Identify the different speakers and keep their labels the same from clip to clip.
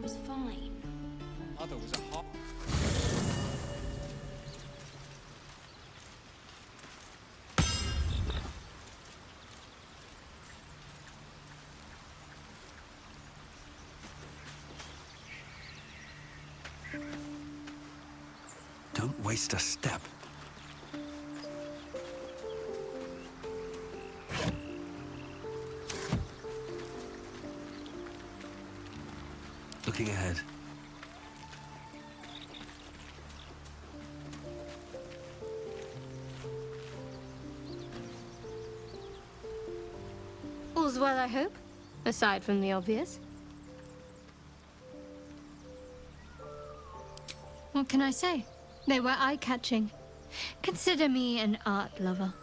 Speaker 1: was fine.
Speaker 2: Mother was a hot.
Speaker 3: Don't waste a step. Looking ahead.
Speaker 4: All's well, I hope, aside from the obvious. What can I say? They were eye-catching. Consider me an art lover.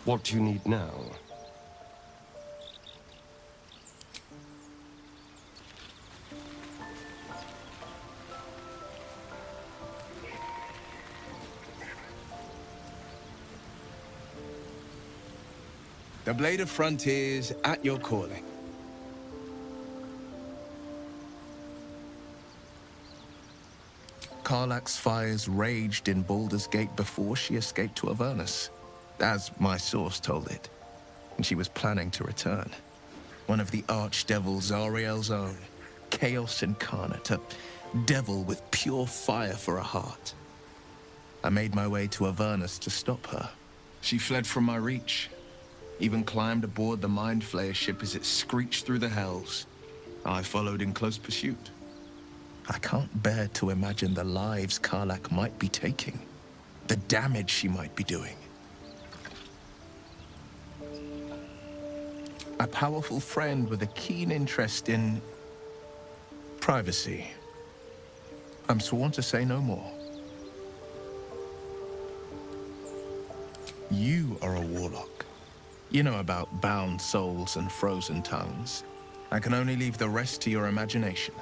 Speaker 5: What do you need now?
Speaker 2: The Blade of Frontiers at your calling.
Speaker 6: Karlach's fires raged in Baldur's Gate before she escaped to Avernus, as my source told it, and she was planning to return. One of the archdevils Zariel's own, chaos incarnate, a devil with pure fire for a heart. I made my way to Avernus to stop her. She fled from my reach, even climbed aboard the Mind Flayer ship as it screeched through the hells. I followed in close pursuit. I can't bear to imagine the lives Karlach might be taking, the damage she might be doing. A powerful friend with a keen interest in privacy. I'm sworn to say no more. You are a warlock. You know about bound souls and frozen tongues. I can only leave the rest to your imagination.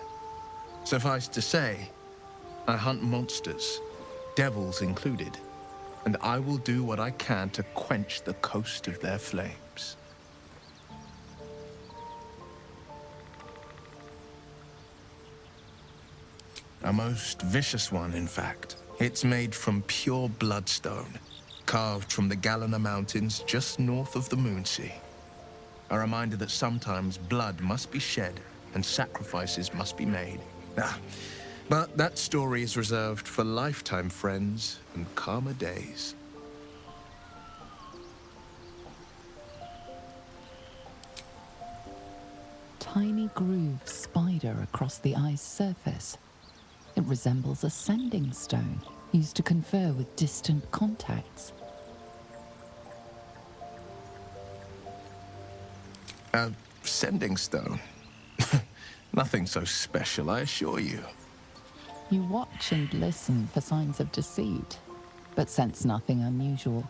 Speaker 6: Suffice to say, I hunt monsters, devils included, and I will do what I can to quench the coast of their flames. A most vicious one, in fact. It's made from pure bloodstone, carved from the Galena Mountains just north of the Moonsea. A reminder that sometimes blood must be shed and sacrifices must be made. But that story is reserved for lifetime friends and calmer days.
Speaker 7: Tiny grooves spider across the eye's surface. It resembles a sending stone used to confer with distant contacts.
Speaker 6: A sending stone? Nothing so special, I assure you.
Speaker 7: You watch and listen for signs of deceit, but sense nothing unusual.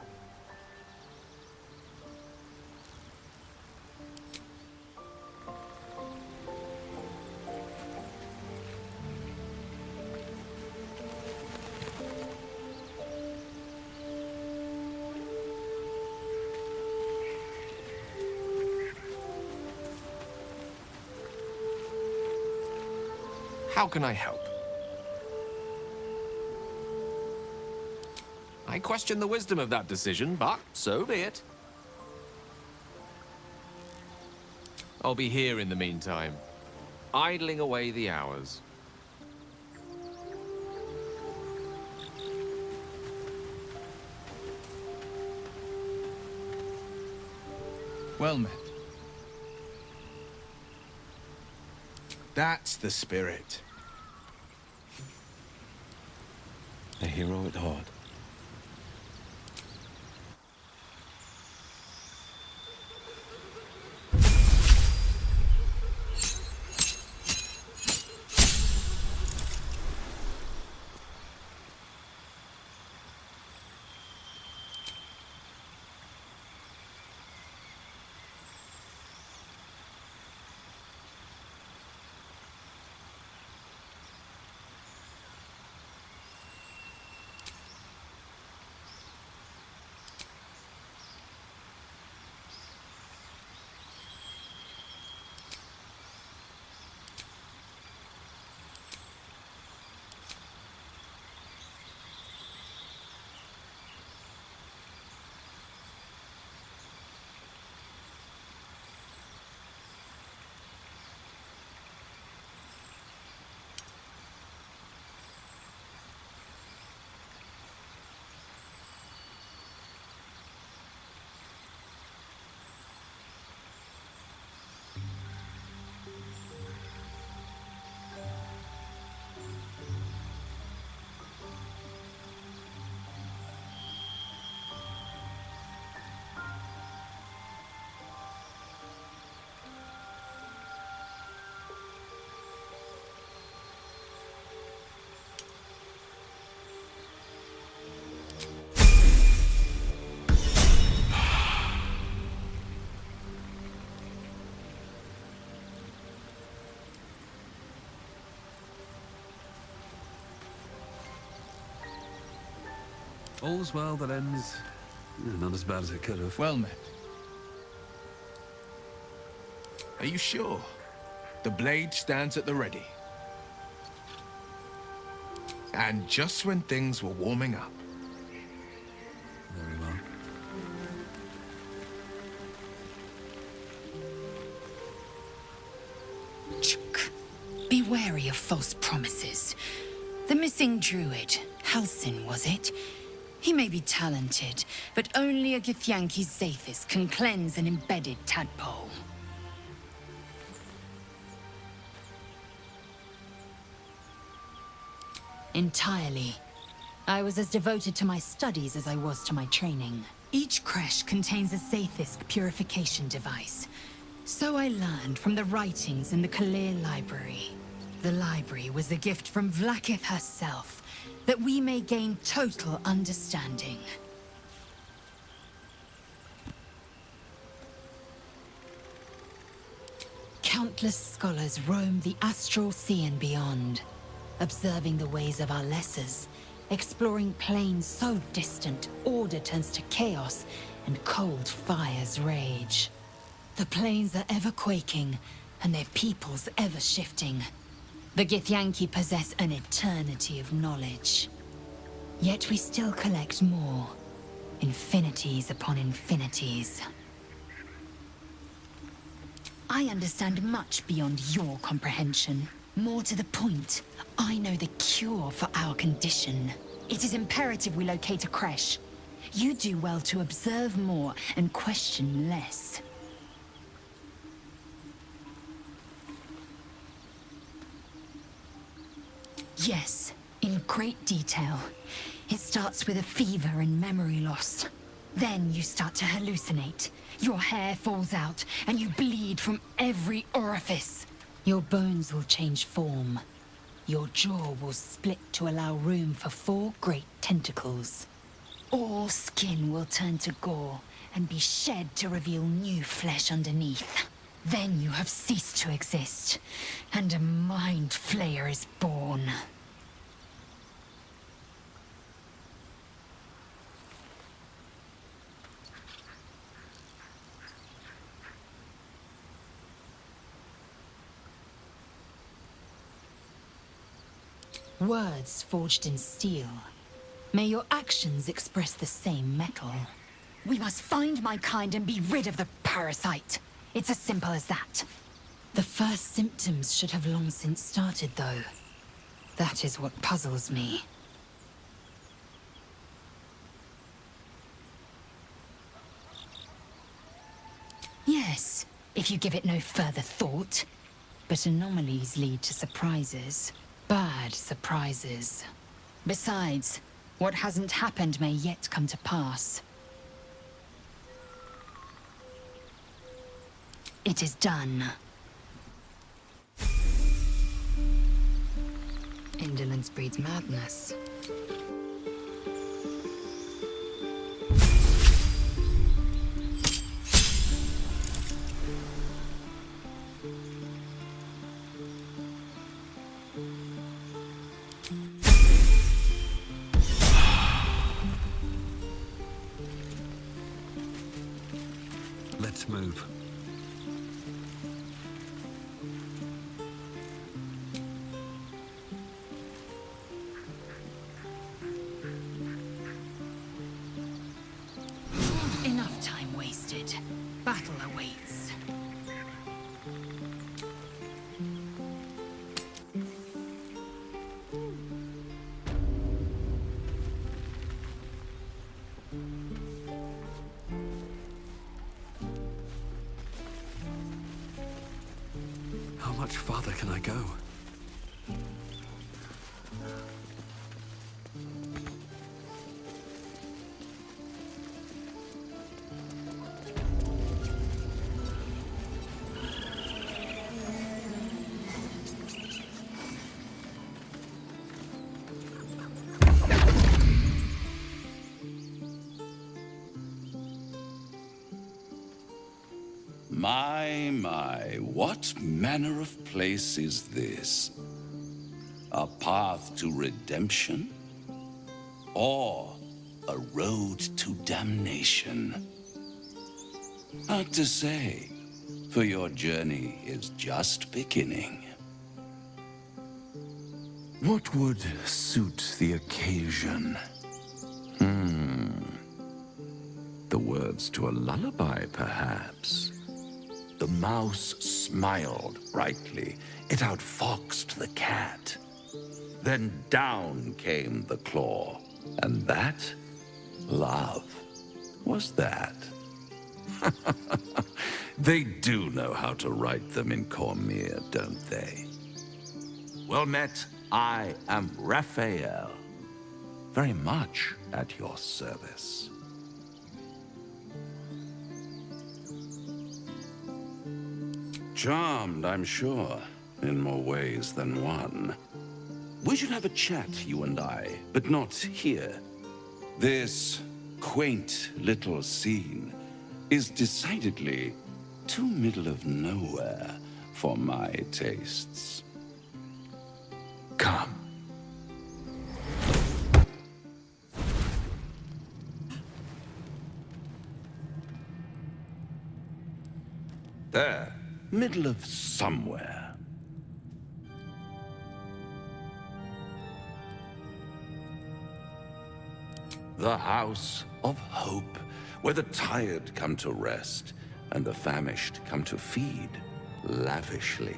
Speaker 8: How can I help? I question the wisdom of that decision, but so be it. I'll be here in the meantime, idling away the hours.
Speaker 2: Well met. That's the spirit.
Speaker 3: A hero at heart. All's well that ends... not as bad as it could have.
Speaker 6: Well met. Are you sure? The blade stands at the ready. And just when things were warming up.
Speaker 3: Very well.
Speaker 1: Chuk. Be wary of false promises. The missing druid, Halsin, was it? He may be talented, but only a Githyanki Zathis can cleanse an embedded tadpole. Entirely. I was as devoted to my studies as I was to my training. Each creche contains a Zathisk purification device. So I learned from the writings in the Kalir Library. The library was a gift from Vlaakith herself, that we may gain total understanding. Countless scholars roam the astral sea and beyond, observing the ways of our lessers, exploring planes so distant order turns to chaos and cold fires rage. The planes are ever quaking, and their peoples ever shifting. The Githyanki possess an eternity of knowledge. Yet we still collect more. Infinities upon infinities. I understand much beyond your comprehension. More to the point, I know the cure for our condition. It is imperative we locate a creche. You do well to observe more and question less. Yes, in great detail. It starts with a fever and memory loss. Then you start to hallucinate. Your hair falls out, and you bleed from every orifice. Your bones will change form. Your jaw will split to allow room for 4 great tentacles. All skin will turn to gore and be shed to reveal new flesh underneath. Then you have ceased to exist, and a mind flayer is born. Words forged in steel. May your actions express the same metal. We must find my kind and be rid of the parasite. It's as simple as that. The first symptoms should have long since started, though. That is what puzzles me. Yes, if you give it no further thought. But anomalies lead to surprises. Bad surprises. Besides, what hasn't happened may yet come to pass. It is done. Indolence breeds madness.
Speaker 3: Let's move.
Speaker 1: Enough time wasted. Battle awaits.
Speaker 3: How much farther can I go?
Speaker 9: My, what manner of place is this? A path to redemption? Or a road to damnation. Hard to say, for your journey is just beginning. What would suit the occasion? The words to a lullaby, perhaps. The mouse smiled brightly. It outfoxed the cat. Then down came the claw. And that, love, was that. They do know how to write them in Cormier, don't they? Well met, I am Raphael. Very much at your service. Charmed, I'm sure, in more ways than one. We should have a chat, you and I, but not here. This quaint little scene is decidedly too middle of nowhere for my tastes. Come. There, middle of somewhere. The House of Hope, where the tired come to rest and the famished come to feed lavishly.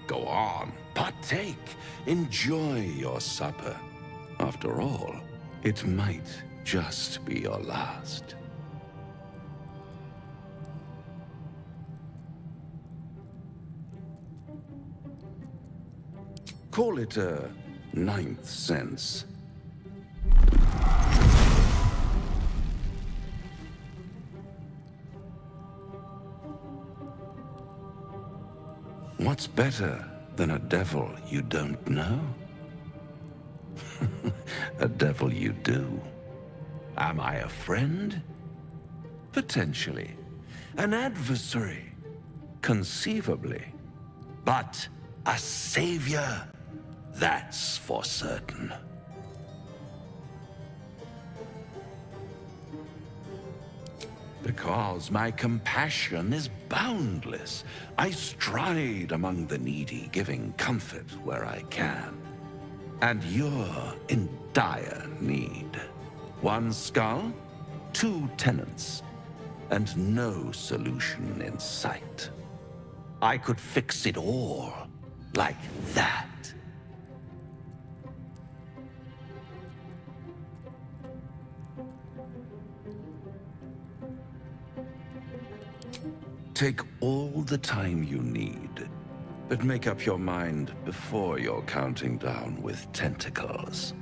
Speaker 9: Go on, partake, enjoy your supper. After all, it might just be your last. Call it a ninth sense. What's better than a devil you don't know? A devil you do. Am I a friend? Potentially. An adversary? Conceivably. But a savior? That's for certain. Because my compassion is boundless. I stride among the needy, giving comfort where I can. And you're in dire need. One skull, two tenants, and no solution in sight. I could fix it all, like that. Take all the time you need, but make up your mind before you're counting down with tentacles.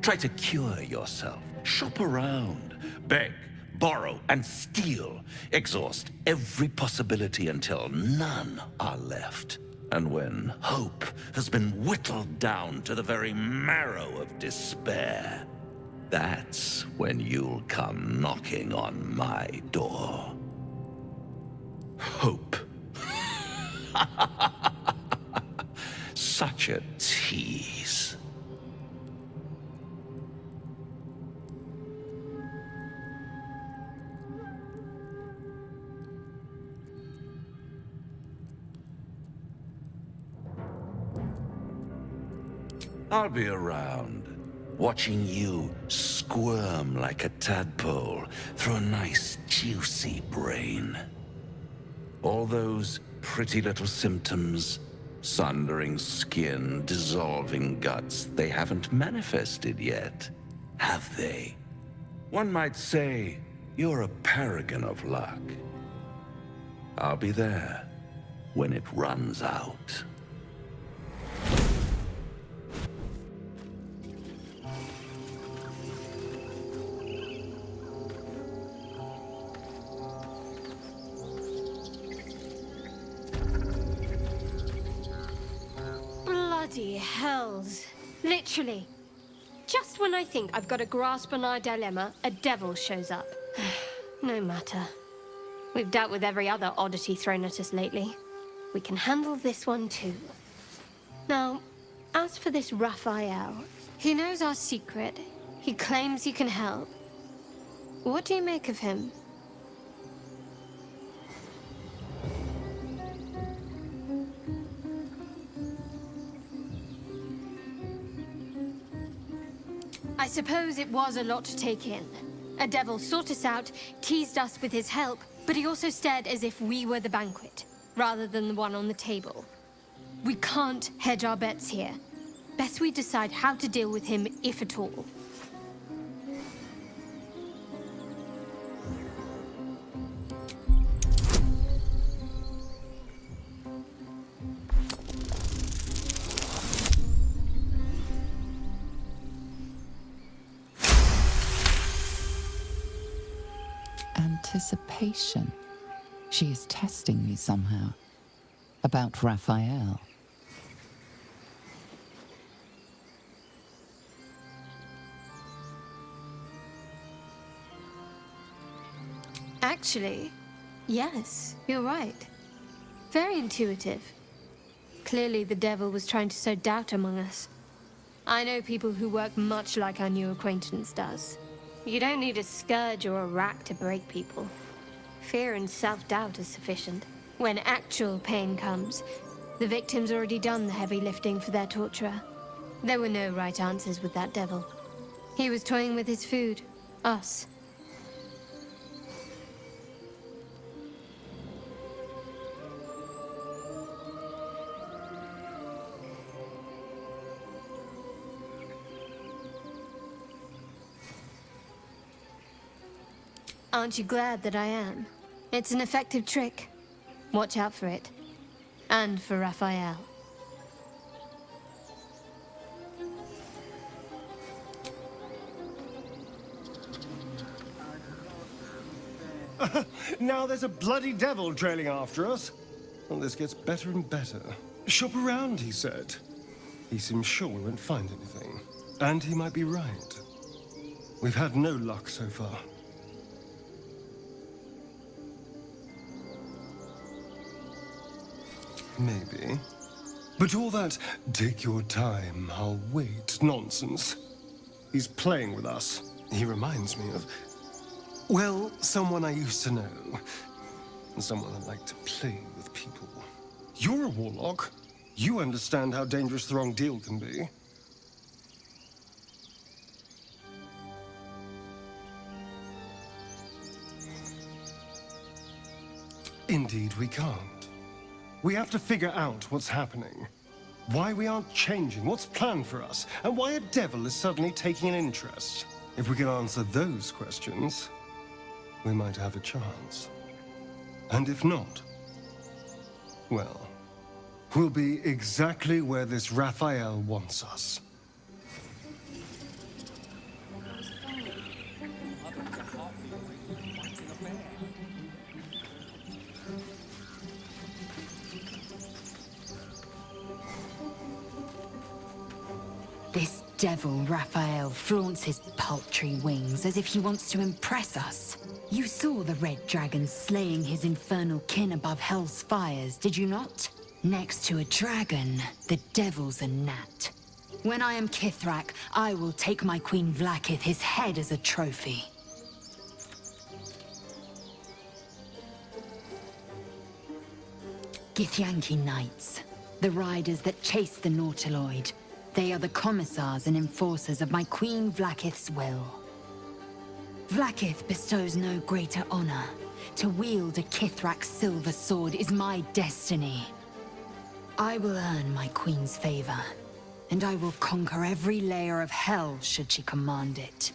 Speaker 9: Try to cure yourself, shop around, beg, borrow, and steal. Exhaust every possibility until none are left. And when hope has been whittled down to the very marrow of despair, that's when you'll come knocking on my door. Hope. Such a tease. I'll be around, watching you squirm like a tadpole through a nice, juicy brain. All those pretty little symptoms, sundering skin, dissolving guts, they haven't manifested yet, have they? One might say you're a paragon of luck. I'll be there when it runs out.
Speaker 4: Bloody hells. Literally. Just when I think I've got a grasp on our dilemma, a devil shows up. No matter. We've dealt with every other oddity thrown at us lately. We can handle this one too. Now, as for this Raphael, he knows our secret. He claims he can help. What do you make of him? I suppose it was a lot to take in. A devil sought us out, teased us with his help, but he also stared as if we were the banquet, rather than the one on the table. We can't hedge our bets here. Best we decide how to deal with him, if at all.
Speaker 7: Anticipation. She is testing me somehow. About Raphael.
Speaker 4: Actually, yes, you're right. Very intuitive. Clearly the devil was trying to sow doubt among us. I know people who work much like our new acquaintance does. You don't need a scourge or a rack to break people. Fear and self-doubt is sufficient. When actual pain comes, the victim's already done the heavy lifting for their torturer. There were no right answers with that devil. He was toying with his food, us. Aren't you glad that I am? It's an effective trick. Watch out for it. And for Raphael.
Speaker 5: Now there's a bloody devil trailing after us. Well, this gets better and better. Shop around, he said. He seems sure we won't find anything. And he might be right. We've had no luck so far. Maybe. But all that, take your time, I'll wait nonsense. He's playing with us. He reminds me of, well, someone I used to know. And someone I'd like to play with people. You're a warlock. You understand how dangerous the wrong deal can be. Indeed, we can't. We have to figure out what's happening. Why we aren't changing, what's planned for us, and why a devil is suddenly taking an interest. If we can answer those questions, we might have a chance. And if not, well, we'll be exactly where this Raphael wants us.
Speaker 1: This devil Raphael flaunts his paltry wings as if he wants to impress us. You saw the red dragon slaying his infernal kin above hell's fires, did you not? Next to a dragon, the devil's a gnat. When I am Kithrak, I will take my Queen Vlaakith his head as a trophy. Githyanki Knights, the riders that chase the Nautiloid. They are the commissars and enforcers of my Queen Vlaakith's will. Vlaakith bestows no greater honor. To wield a Kithrak silver sword is my destiny. I will earn my Queen's favor, and I will conquer every layer of hell should she command it.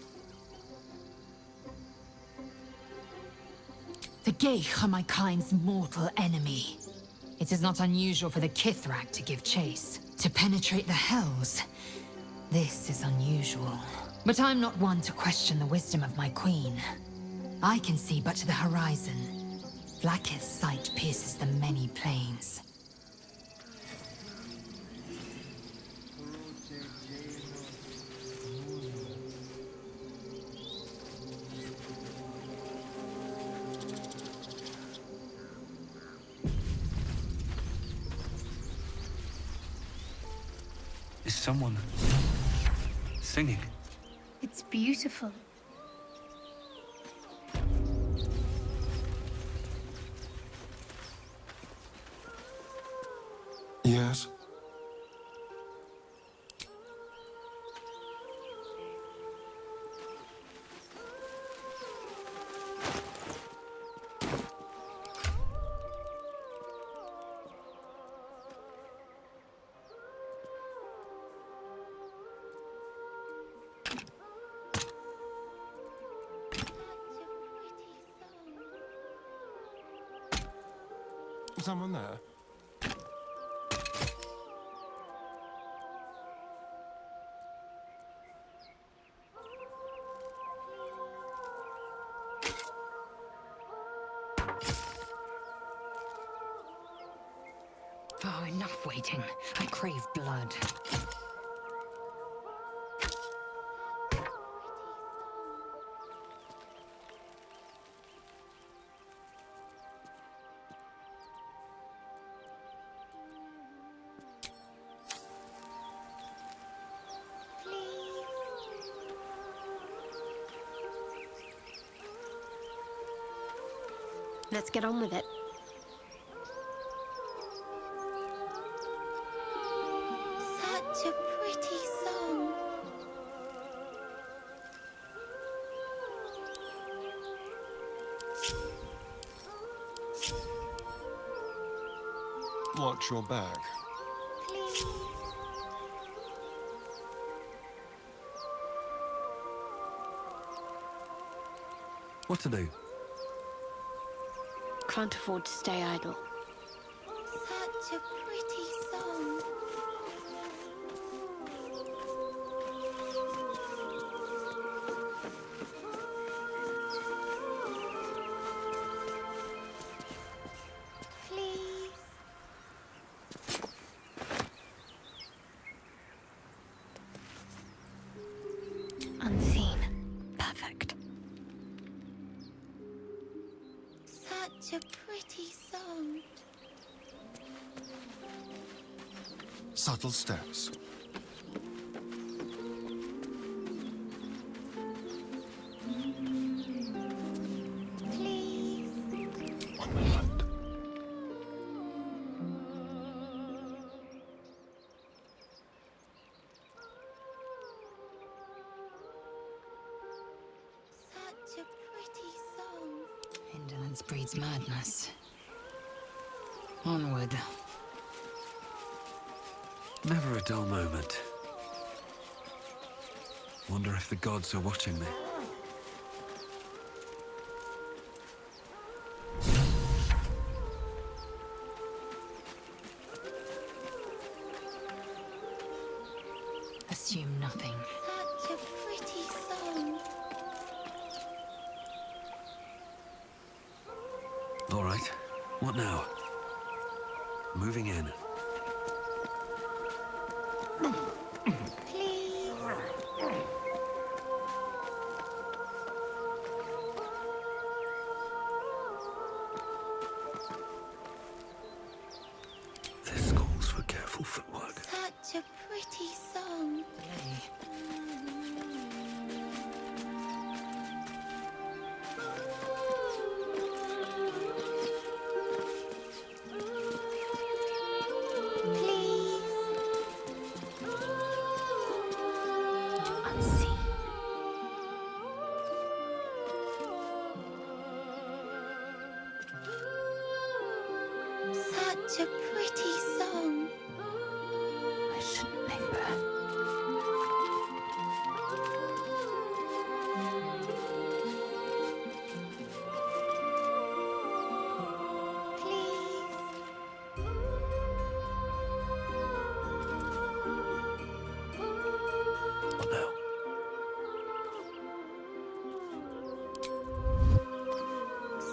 Speaker 1: The Geich are my kind's mortal enemy. It is not unusual for the Kithrak to give chase. To penetrate the hells, this is unusual. But I'm not one to question the wisdom of my queen. I can see but to the horizon. Vlaakith's sight pierces the many plains.
Speaker 3: Is someone singing?
Speaker 4: It's beautiful.
Speaker 5: Yes? Someone there?
Speaker 1: Oh, enough waiting. I crave blood.
Speaker 4: Let's get on with it.
Speaker 10: Such a pretty song.
Speaker 5: Watch your back.
Speaker 10: Please.
Speaker 3: What to do?
Speaker 4: Can't afford to stay idle.
Speaker 10: Such a pretty song. Please.
Speaker 4: Unseen. Perfect.
Speaker 10: Such a pretty song.
Speaker 5: Subtle steps.
Speaker 10: Please.
Speaker 5: One moment.
Speaker 10: Such a pretty song.
Speaker 1: Indolence breeds madness. Onward.
Speaker 3: Never a dull moment. Wonder if the gods are watching me.
Speaker 1: Assume nothing.
Speaker 10: Such a pretty song.
Speaker 3: All right. What now? Moving in.
Speaker 10: Please.
Speaker 3: This calls for careful footwork.
Speaker 10: Such a pretty song. Please.
Speaker 1: Unseen.
Speaker 10: Such a pretty song.
Speaker 1: I shouldn't linger.
Speaker 10: Please.
Speaker 3: What now?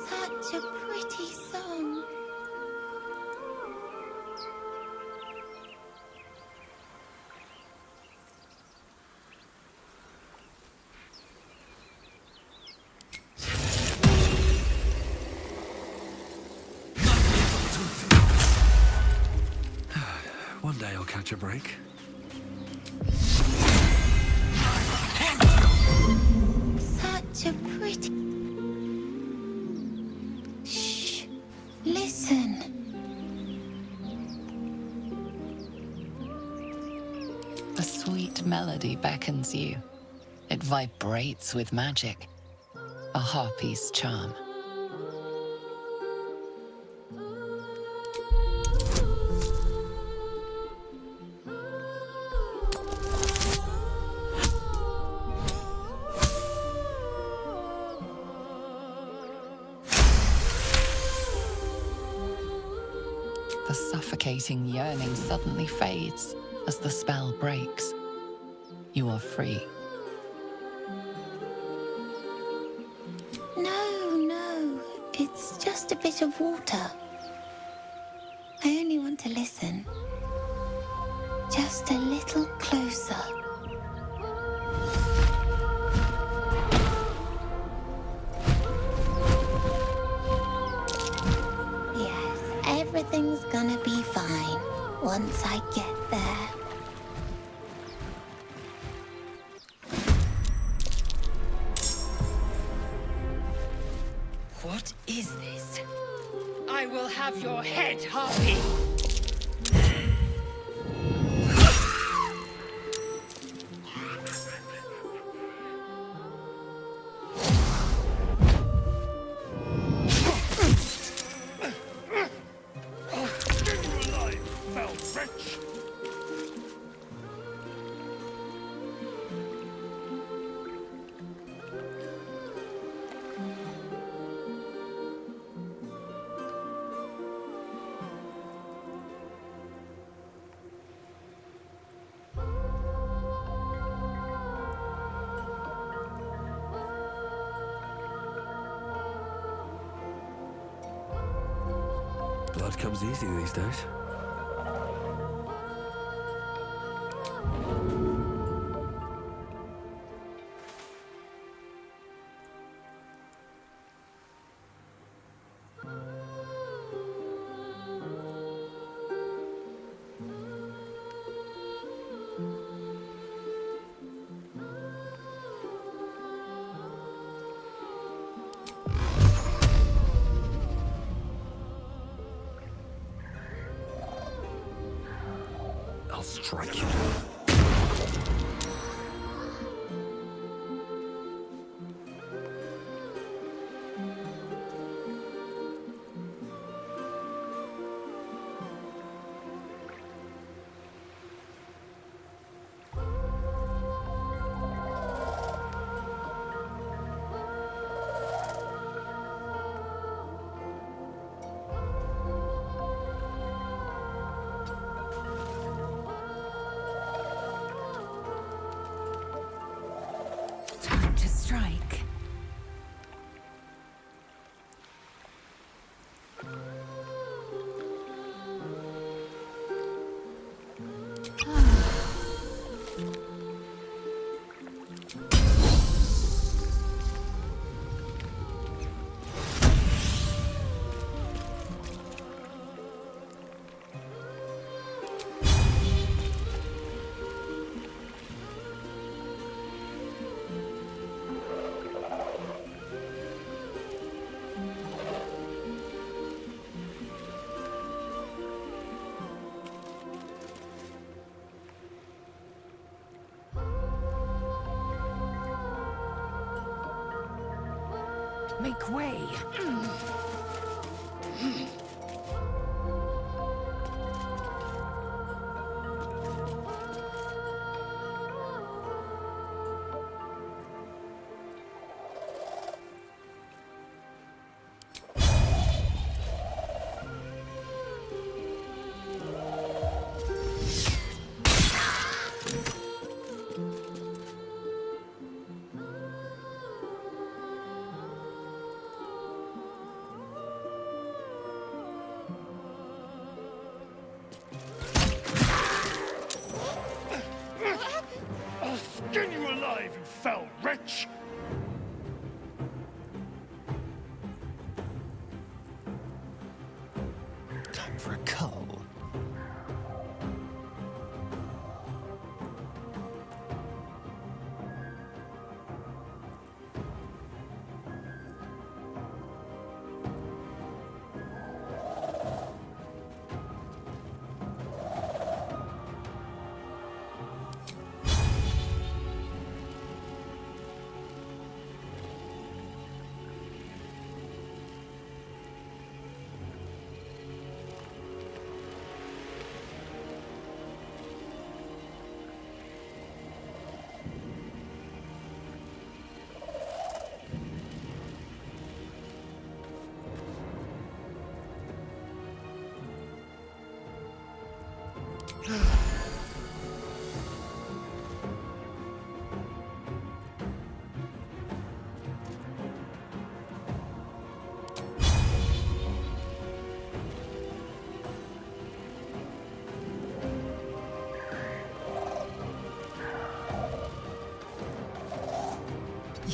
Speaker 10: Such a pretty song.
Speaker 3: One day I'll catch a break.
Speaker 7: sweet melody beckons you. It vibrates with magic, a harpy's charm. The suffocating yearning suddenly fades as the spell breaks. You are free.
Speaker 10: No, it's just a bit of water. I only want to listen. Just a little closer. Yes, everything's gonna be fine once I get there.
Speaker 1: What is this? I will have your head, Harpy!
Speaker 3: Blood comes easy these days. I'll strike you down.
Speaker 1: Time to strike. Make way.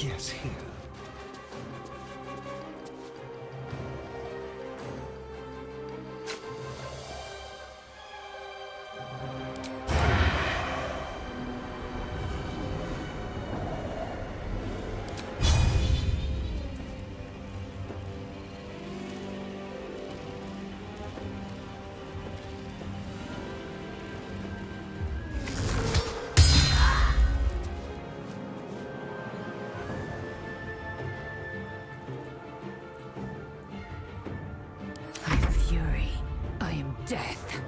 Speaker 9: Yes, here.
Speaker 1: I am fury. I am death.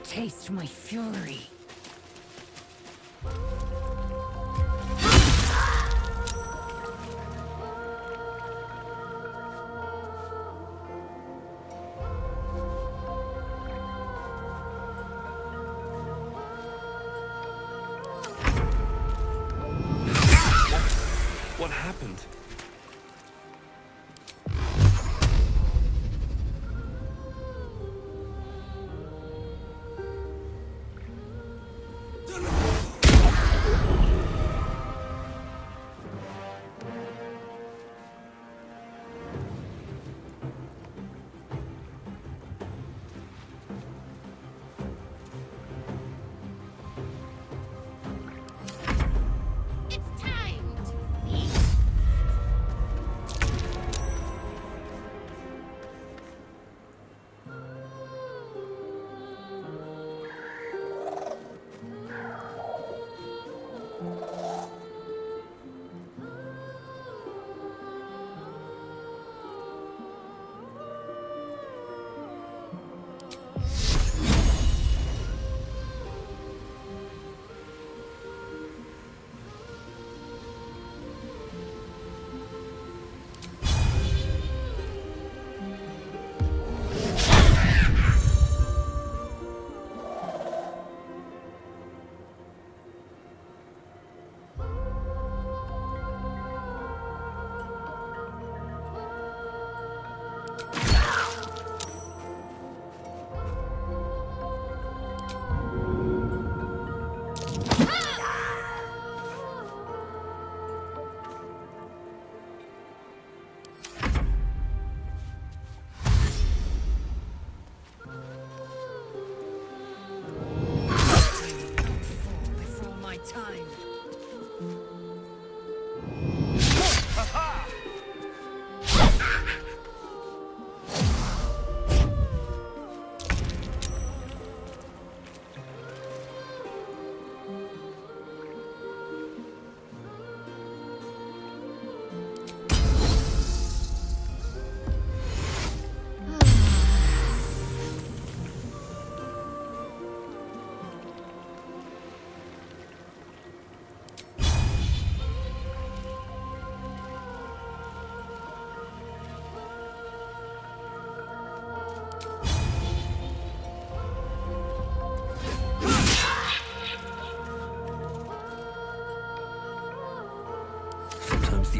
Speaker 1: Taste my fury.
Speaker 3: What happened?
Speaker 10: It's time to feast.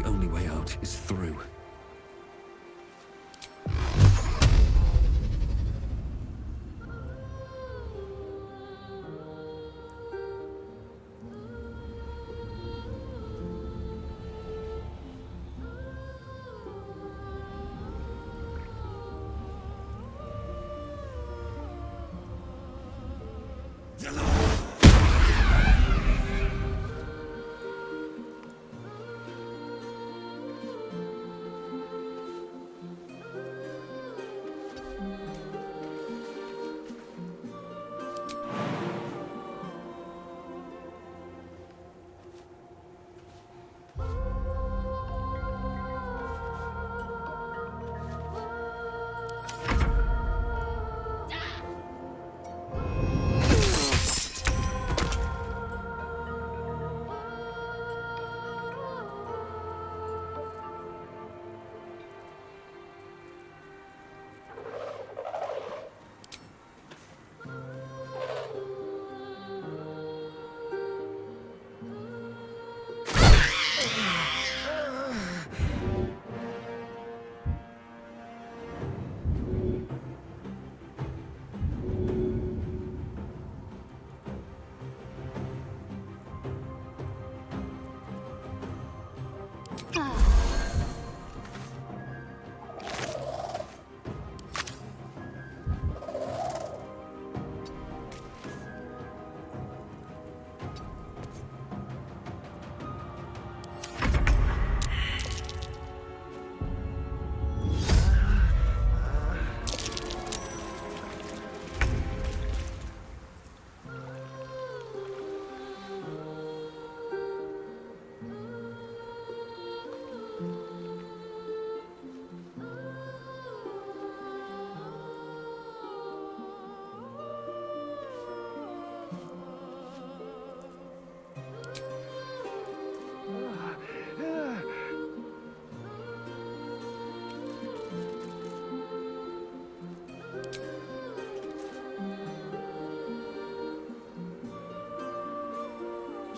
Speaker 3: The only way out is through.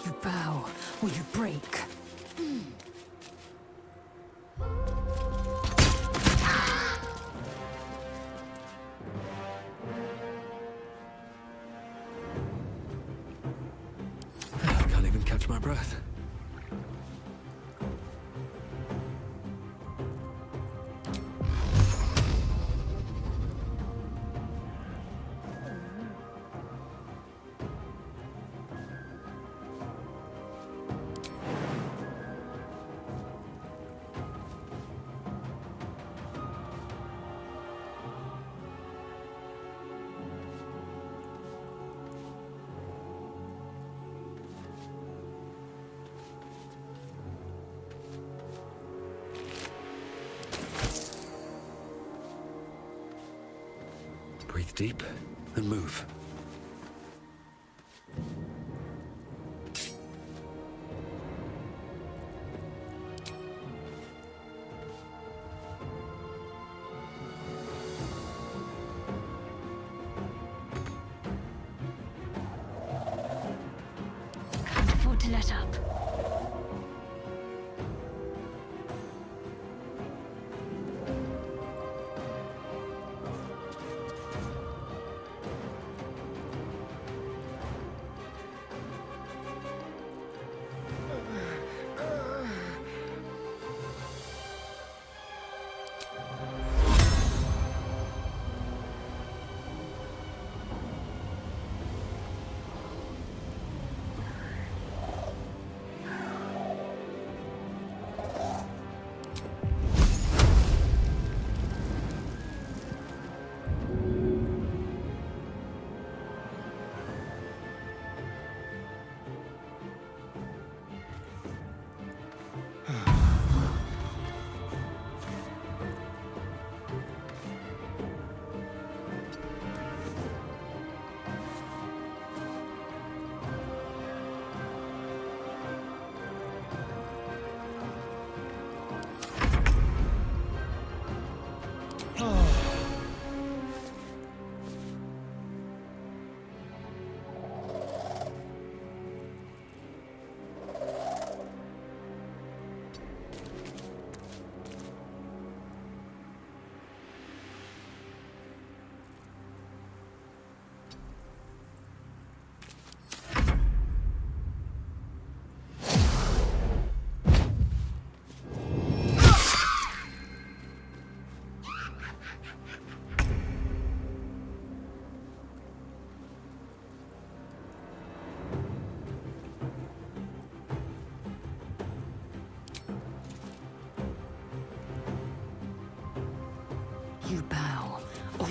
Speaker 1: You bow or you break.
Speaker 3: I can't even catch my breath. Breathe deep and move.
Speaker 1: Can't afford to let up.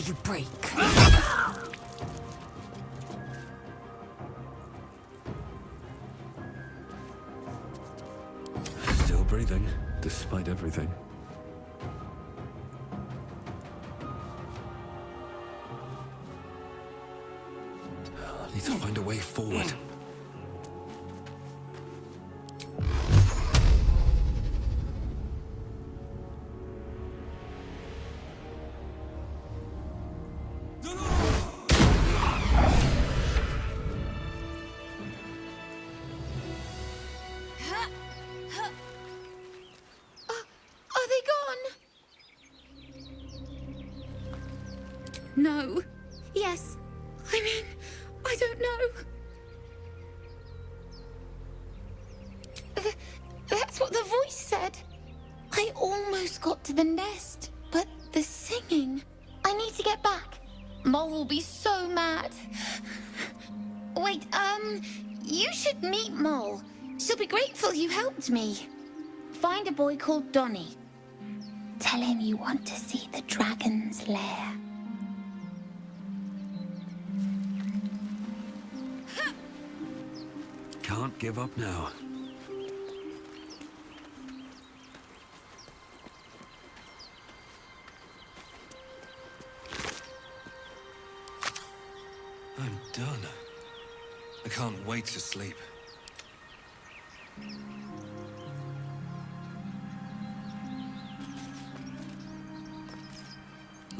Speaker 1: you break.
Speaker 3: Still breathing, despite everything. I need to find a way forward.
Speaker 10: Are they gone? No. Yes. I mean, I don't know. That's what the voice said. I almost got to the nest, but the singing. I need to get back. Mole will be so mad. Wait, you should meet Mole. She'll be grateful you helped me. Find a boy called Donny. Tell him you want to see the dragon's lair.
Speaker 3: Can't give up now. I'm done. I can't wait to sleep.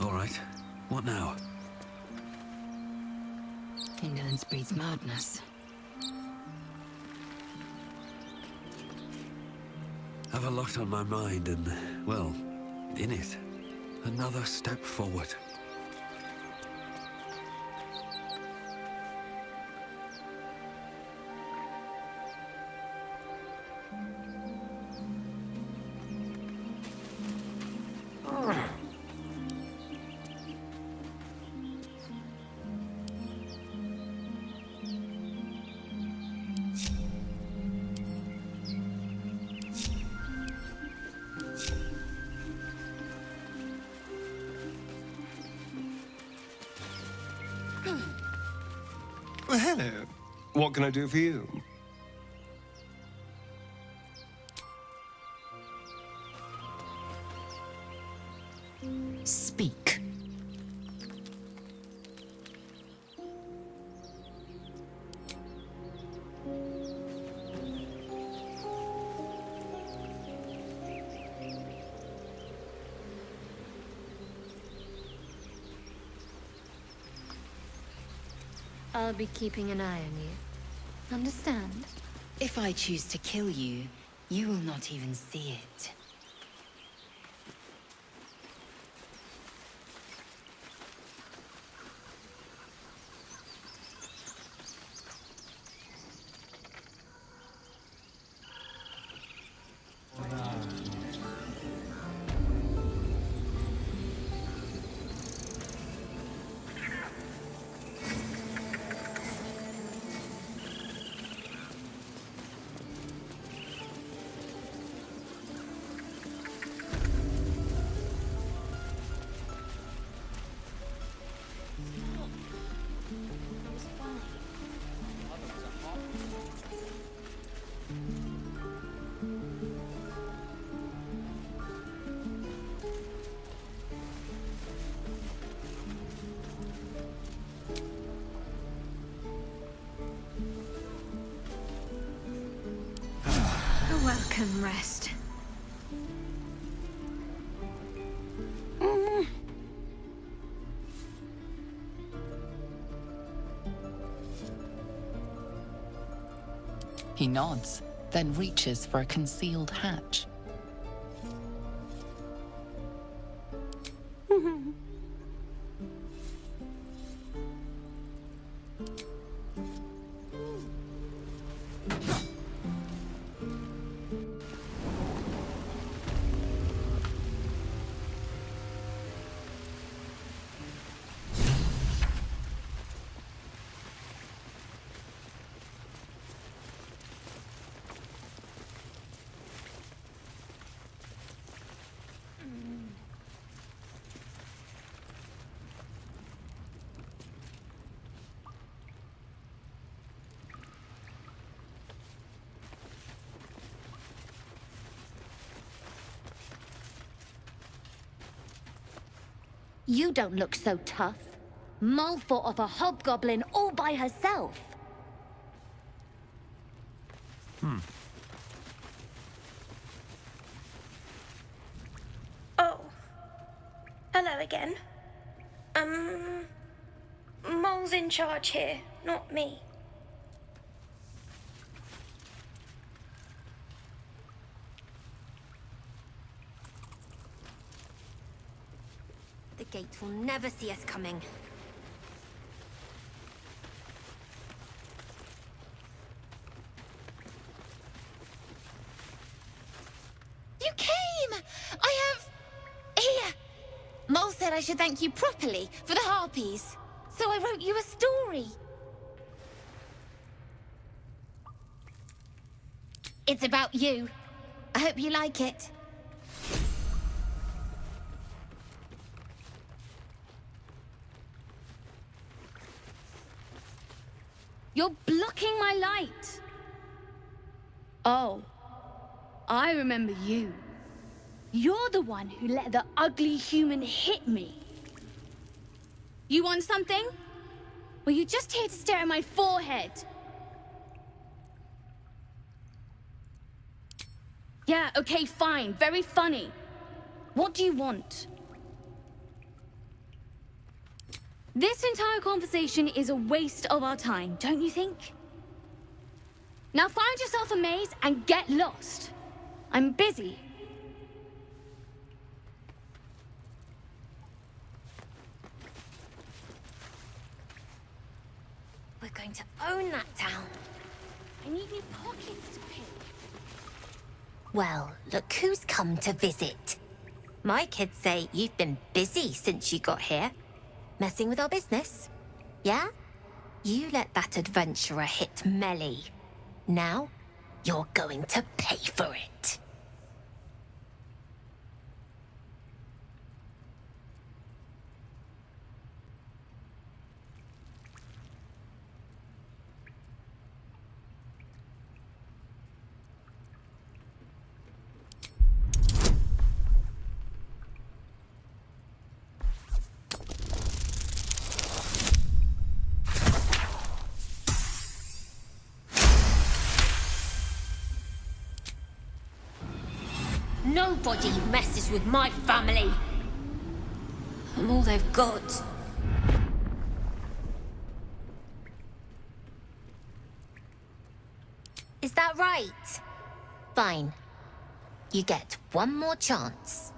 Speaker 3: All right. What now?
Speaker 1: Indolence breeds madness.
Speaker 3: Have a lot on my mind and, well, in it. Another step forward.
Speaker 5: Well, hello. What can I do for you?
Speaker 1: Speak.
Speaker 4: I'll be keeping an eye on you. Understand?
Speaker 1: If I choose to kill you, you will not even see it. A welcome rest.
Speaker 7: He nods, then reaches for a concealed hatch.
Speaker 11: You don't look so tough. Mull fought off a hobgoblin all by herself.
Speaker 12: Oh. Hello again. Mole's in charge here, not me.
Speaker 11: The gate will never see us coming.
Speaker 10: You came! I have... Here! Mole said I should thank you properly for the harpies. So I wrote you a story. It's about you. I hope you like it.
Speaker 11: You're blocking my light. Oh, I remember you. You're the one who let the ugly human hit me. You want something? Well, you're just here to stare at my forehead. Yeah, okay, fine. Very funny. What do you want? This entire conversation is a waste of our time, don't you think? Now find yourself a maze and get lost. I'm busy.
Speaker 10: We're going to own that town.
Speaker 11: I need new pockets to pick.
Speaker 10: Well, look who's come to visit. My kids say you've been busy since you got here. Messing with our business. Yeah? You let that adventurer hit Melly. Now, you're going to pay for it.
Speaker 11: Nobody messes with my family. I'm all they've got.
Speaker 10: Is that right? Fine. You get one more chance.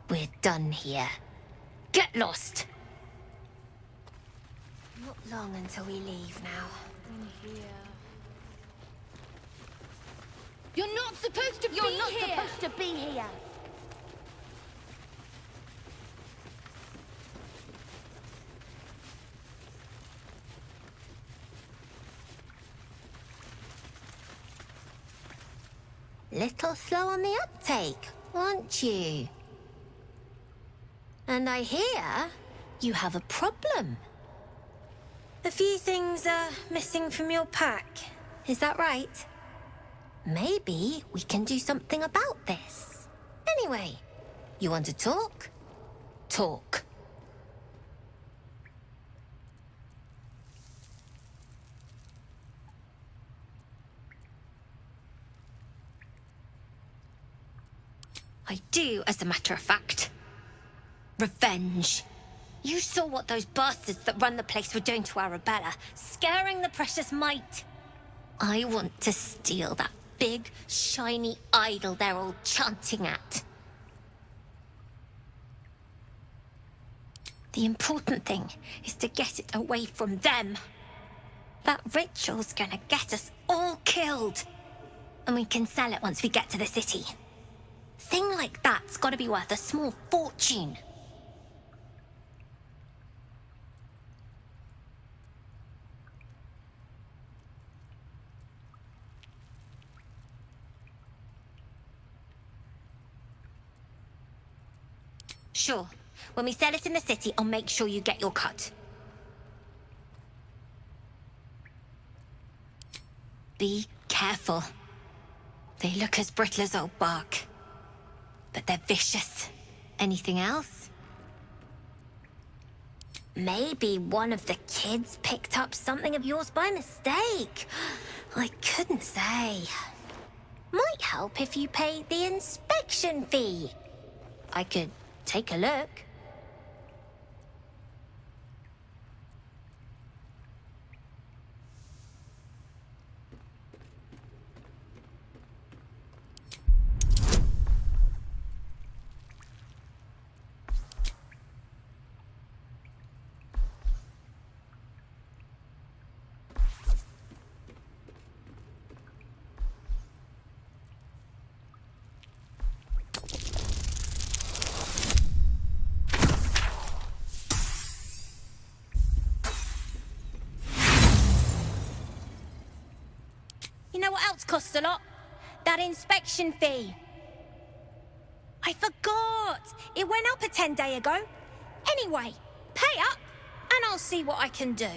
Speaker 10: We're done here. Get lost! Not long until we leave now.
Speaker 11: You're not supposed to be here!
Speaker 10: You're not supposed to be here! Little slow on the uptake, aren't you? And I hear you have a problem.
Speaker 12: A few things are missing from your pack.
Speaker 10: Is that right? Maybe we can do something about this. Anyway, you want to talk? Talk. I do, as a matter of fact. Revenge. You saw what those bastards that run the place were doing to Arabella, scaring the precious mite. I want to steal that big, shiny idol they're all chanting at. The important thing is to get it away from them. That ritual's gonna get us all killed. And we can sell it once we get to the city. Thing like that's gotta be worth a small fortune. Sure. When we sell it in the city, I'll make sure you get your cut. Be careful. They look as brittle as old bark. But they're vicious. Anything else?
Speaker 12: maybe one of the kids picked up something of yours by mistake. I couldn't say. Might help if you paid the inspection fee. I could take a look. You know what else costs a lot? That inspection fee. I forgot. It went up a 10-day ago. Anyway, pay up, and I'll see what I can do.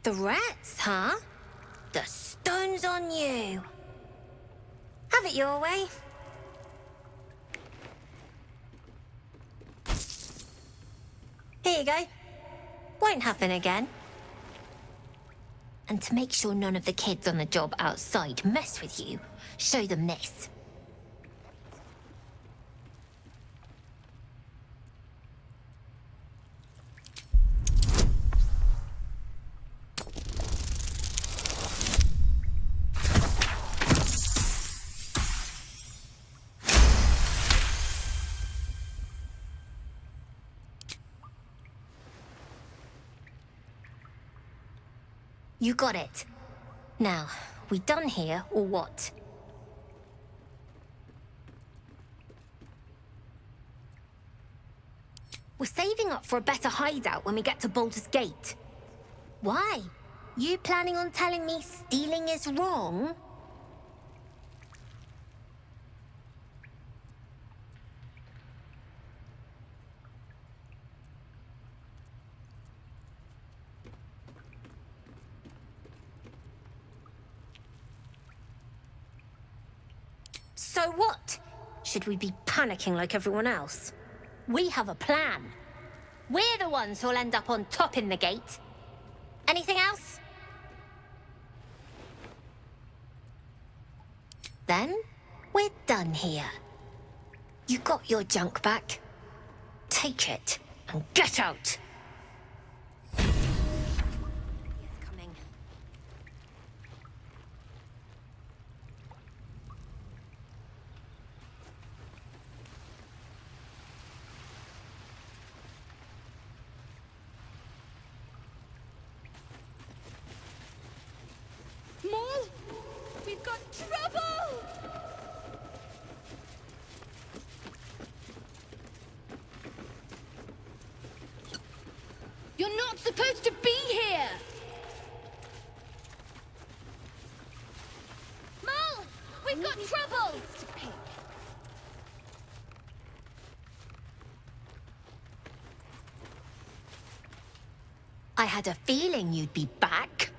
Speaker 12: The rats, huh? The stone's on you. Have it your way. Here you go. Won't happen again. And to make sure none of the kids on the job outside mess with you, show them this. You got it. Now, we done here, or what? We're saving up for a better hideout when we get to Baldur's Gate. Why? You planning on telling me stealing is wrong? So what? Should we be panicking like everyone else? We have a plan. We're the ones who'll end up on top in the gate. Anything else? Then, we're done here. You got your junk back. Take it and get out. Coming.
Speaker 11: Maul! We've got trouble! You're not supposed to be here! Maul! We've got trouble!
Speaker 12: I had a feeling you'd be back.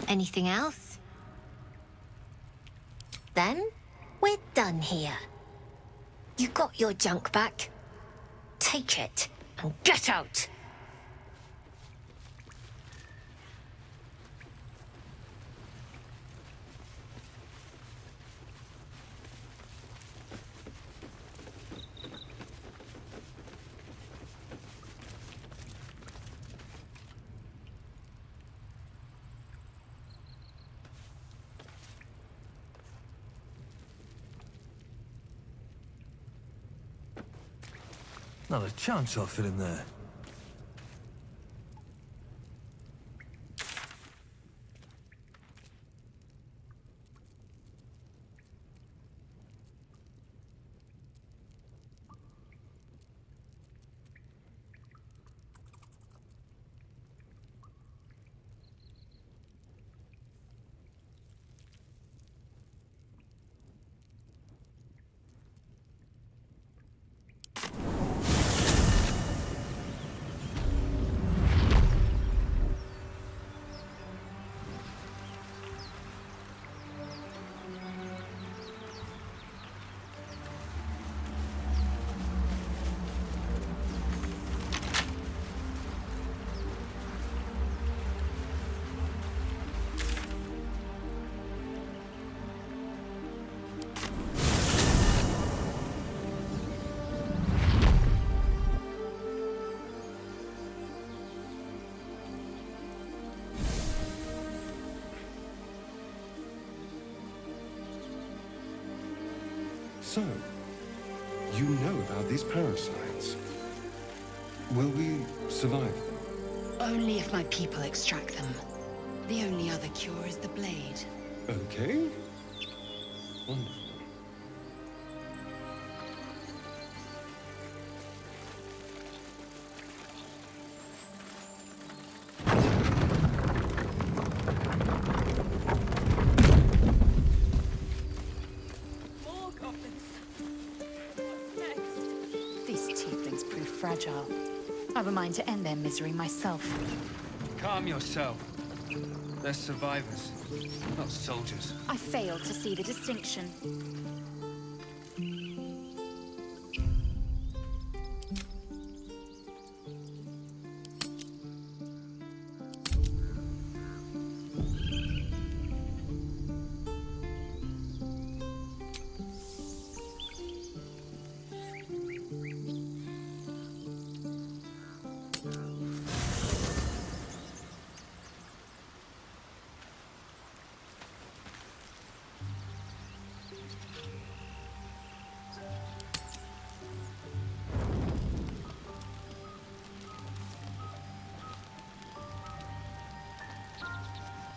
Speaker 12: Anything else? Then, we're done here. You got your junk back. Take it and get out.
Speaker 3: Not a chance I'll fit in there.
Speaker 5: So, you know about these parasites. Will we survive them?
Speaker 1: Only if my people extract them. The only other cure is the blade.
Speaker 5: Okay. Wonderful.
Speaker 1: Fragile. I've a mind to end their misery myself.
Speaker 13: Calm yourself. They're survivors, not soldiers.
Speaker 14: I fail to see the distinction.